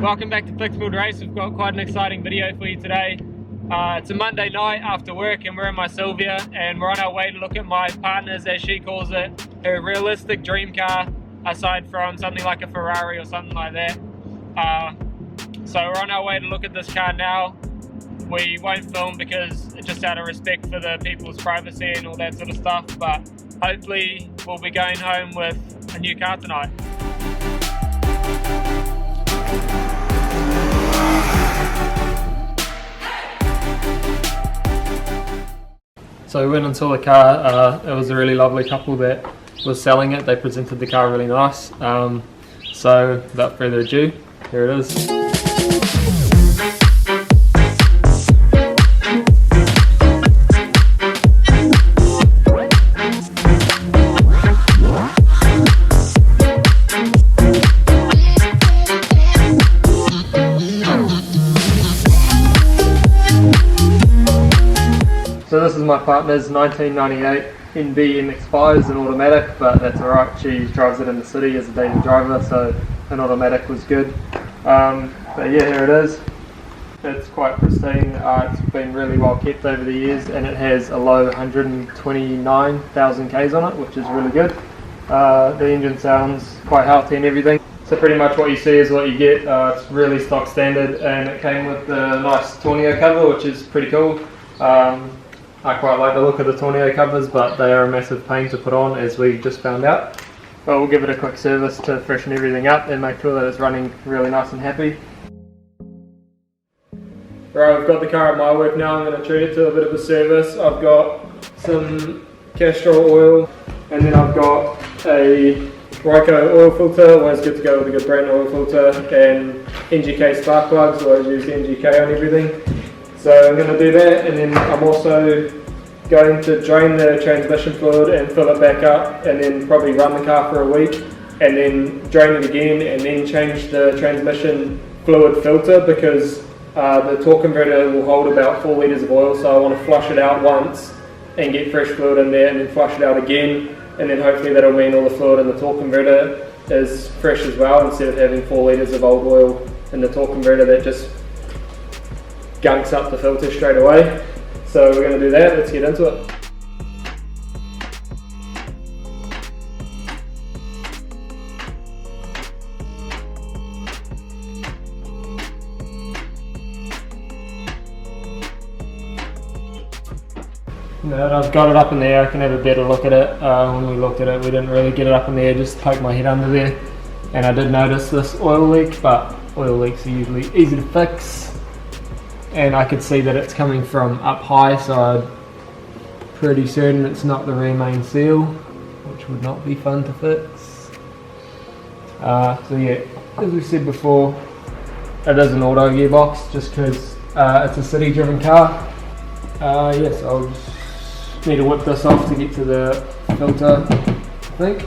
Welcome back to fixbuildrace. We've got quite an exciting video for you today. It's a Monday night after work and we're in my Sylvia and we're on our way to look at my partner's, as she calls it, her realistic dream car, aside from something like a Ferrari or something like that. So we're on our way to look at this car now. We won't film because it's just out of respect for the people's privacy and all that sort of stuff, but hopefully we'll be going home with a new car tonight. So we went and saw the car. It was a really lovely couple that was selling it. They presented the car really nice. So without further ado, here it is. So this is my partner's 1998 NB MX-5. It's an automatic, but that's alright. She drives it in the city as a daily driver, so an automatic was good. But yeah, here it is. It's quite pristine. It's been really well kept over the years, and it has a low 129,000 Ks on it, which is really good. The engine sounds quite healthy and everything. So pretty much what you see is what you get. It's really stock standard, and it came with the nice Tornado cover, which is pretty cool. I quite like the look of the Tornado covers, but they are a massive pain to put on, as we just found out. But we'll give it a quick service to freshen everything up and make sure that it's running really nice and happy. Right, I've got the car at my work now. I'm going to treat it to a bit of a service. I've got some Castrol oil, and then I've got a Ryco oil filter. Always good to go with a good brand oil filter, and NGK spark plugs. Always use NGK on everything. So I'm going to do that, and then I'm also going to drain the transmission fluid and fill it back up, and then probably run the car for a week, and then drain it again, and then change the transmission fluid filter, because the torque converter will hold about 4 litres of oil, so I want to flush it out once and get fresh fluid in there, and then flush it out again, and then hopefully that'll mean all the fluid in the torque converter is fresh as well, instead of having 4 litres of old oil in the torque converter that just gunks up the filter straight away. So we're going to do that. Let's get into it. Now that I've got it up in the air, I can have a better look at it. When we looked at it, we didn't really get it up in the air, just poked my head under there, and I did notice this oil leak, but oil leaks are usually easy to fix. And I could see that it's coming from up high, so I'm pretty certain it's not the rear main seal, which would not be fun to fix. So yeah, as we said before, it is an auto gearbox, just because it's a city driven car. Yes, I'll just need to whip this off to get to the filter, I think.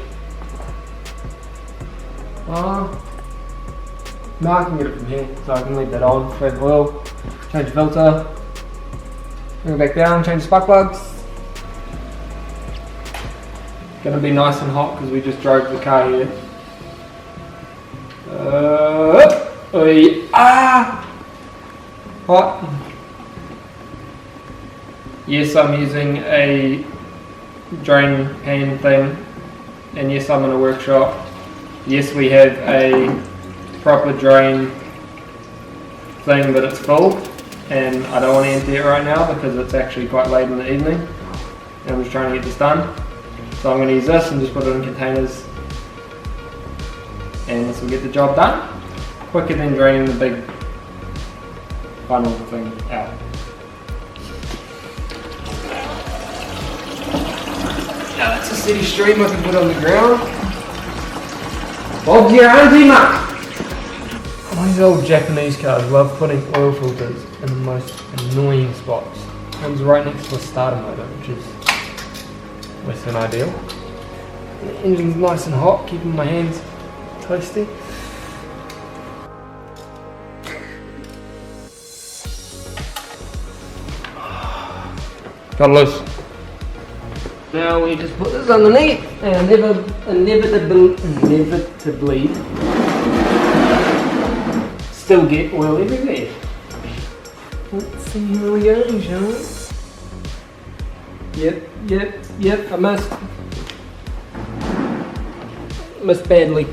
No, I can get it from here, so I can leave that on, save oil. Change the filter, bring it back down, change the spark plugs. Gonna be nice and hot because we just drove the car here. Hot. Yes, I'm using a drain pan thing, and yes, I'm in a workshop. Yes, we have a proper drain thing, but it's full. And I don't want to empty it right now because it's actually quite late in the evening and I'm just trying to get this done. So I'm going to use this and just put it in containers, and this will get the job done quicker than draining the big funnel thing out. Now that's a city stream I can put on the ground. Bob's your auntie, ma! These old Japanese cars love putting oil filters in the most annoying spots. One's right next to a starter motor, which is less than ideal. The engine's nice and hot, keeping my hands toasty. Got loose. Now we just put this underneath and inevitably still get oil everywhere. Let's see how we go, shall we? Yep, I missed badly.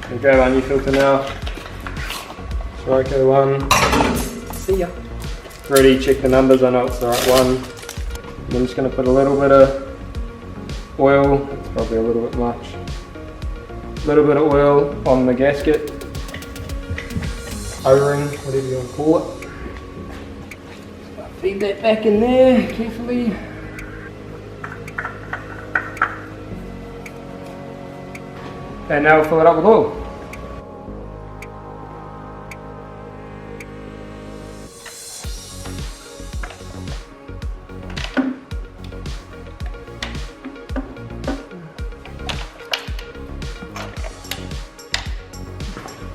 We'll grab our new filter now. SWENO one. See ya. Already check the numbers, I know it's the right one. I'm just going to put a little bit of oil, it's probably a little bit much. A little bit of oil on the gasket. O-ring, whatever you want to call it. Feed that back in there carefully. And now we'll fill it up with oil.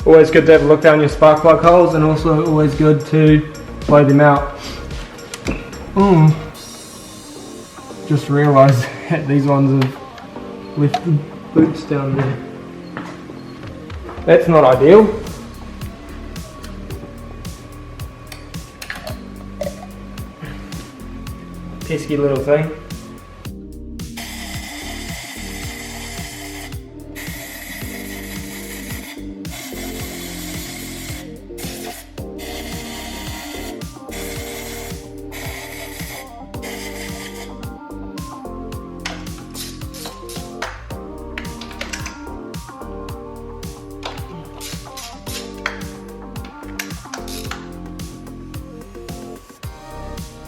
Always good to have a look down your spark plug holes, and also always good to blow them out. Just realised that these ones have left the boots down there. That's not ideal. Pesky little thing.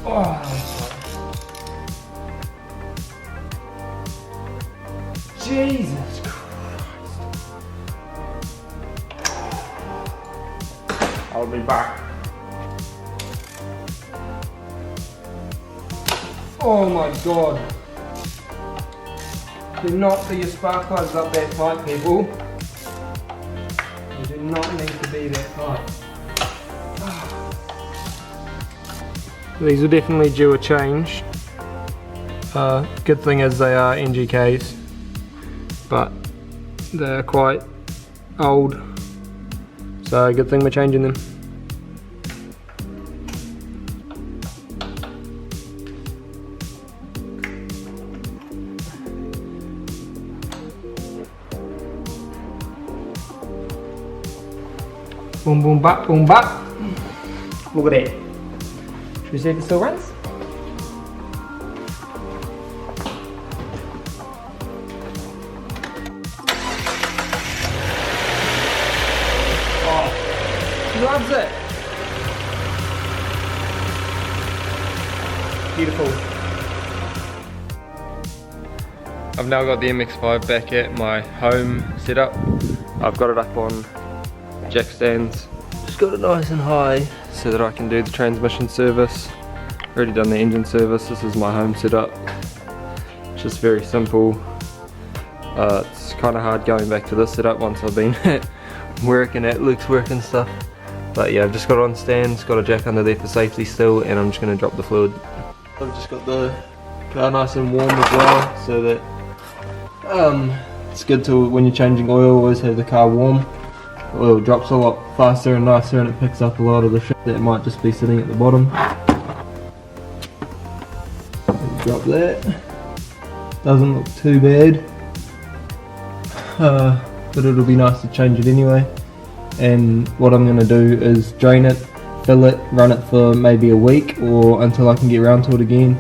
Oh, Jesus Christ. I'll be back. Oh my God. Do not do your spark plugs up that tight, people. You do not need to be that tight. These are definitely due a change. Good thing is they are NGKs, but they're quite old, so good thing we're changing them. Boom boom bap boom bap. Look at that. Should we see if it still runs? Oh, he loves it. Beautiful. I've now got the MX-5 back at my home setup. I've got it up on jack stands. Just got it nice and high so that I can do the transmission service. Already done the engine service. This is my home setup. It's just very simple. It's kind of hard going back to this setup once I've been working at Luke's work and stuff. But yeah, I've just got it on stands, got a jack under there for safety still, and I'm just going to drop the fluid. I've just got the car nice and warm as well, so that it's good to, when you're changing oil, always have the car warm. The oil drops a lot faster and nicer, and it picks up a lot of the shit that might just be sitting at the bottom. Drop that. Doesn't look too bad, but it'll be nice to change it anyway. And what I'm going to do is drain it, fill it, run it for maybe a week or until I can get around to it again,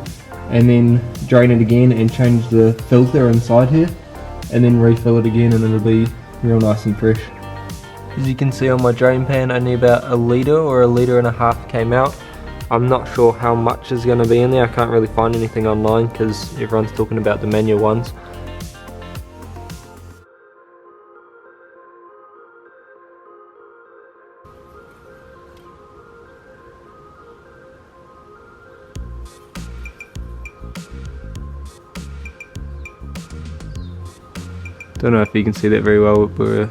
and then drain it again and change the filter inside here, and then refill it again, and it'll be real nice and fresh. As you can see on my drain pan, only about a litre or a litre and a half came out. I'm not sure how much is going to be in there. I can't really find anything online because everyone's talking about the manual ones. Don't know if you can see that very well, but we're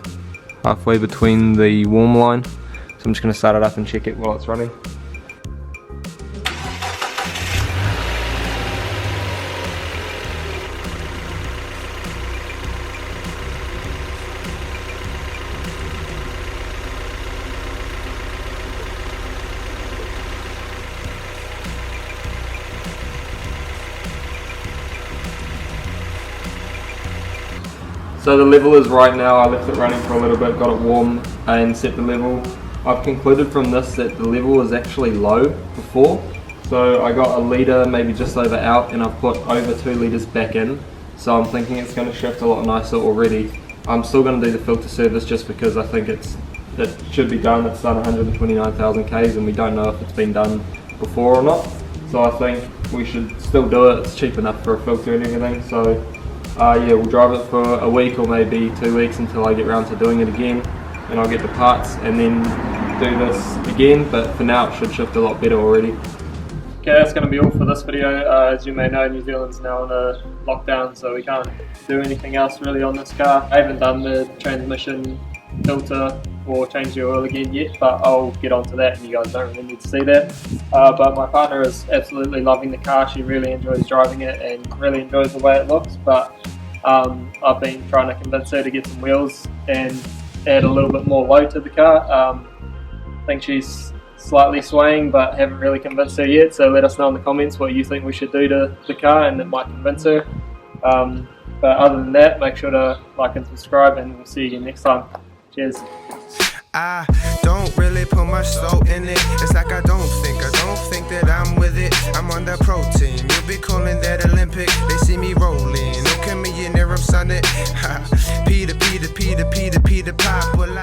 halfway between the warm line, so I'm just going to start it up and check it while it's running. So the level is right now, I left it running for a little bit, got it warm and set the level. I've concluded from this that the level was actually low before. So I got a litre maybe just over out and I've put over 2 litres back in. So I'm thinking it's going to shift a lot nicer already. I'm still going to do the filter service just because I think it should be done. It's done 129,000 Ks and we don't know if it's been done before or not. So I think we should still do it. It's cheap enough for a filter and everything. So yeah, we'll drive it for a week or maybe 2 weeks until I get around to doing it again, and I'll get the parts and then do this again. But for now it should shift a lot better already. Okay, that's going to be all for this video. As you may know, New Zealand's now in a lockdown, so we can't do anything else really on this car. I haven't done the transmission filter or change the oil again yet, but I'll get onto that and you guys don't really need to see that. But my partner is absolutely loving the car. She really enjoys driving it and really enjoys the way it looks, but I've been trying to convince her to get some wheels and add a little bit more load to the car. I think she's slightly swaying, but haven't really convinced her yet, so let us know in the comments what you think we should do to the car and it might convince her. But other than that, make sure to like and subscribe and we'll see you again next time. Cheers. I don't really put much soul in it. It's like I don't think that I'm with it. I'm on the pro team. You'll be calling that Olympic. They see me rolling. No millionaire, I'm sunning. Peter, Peter, Peter, Peter, Peter, Pop. Well,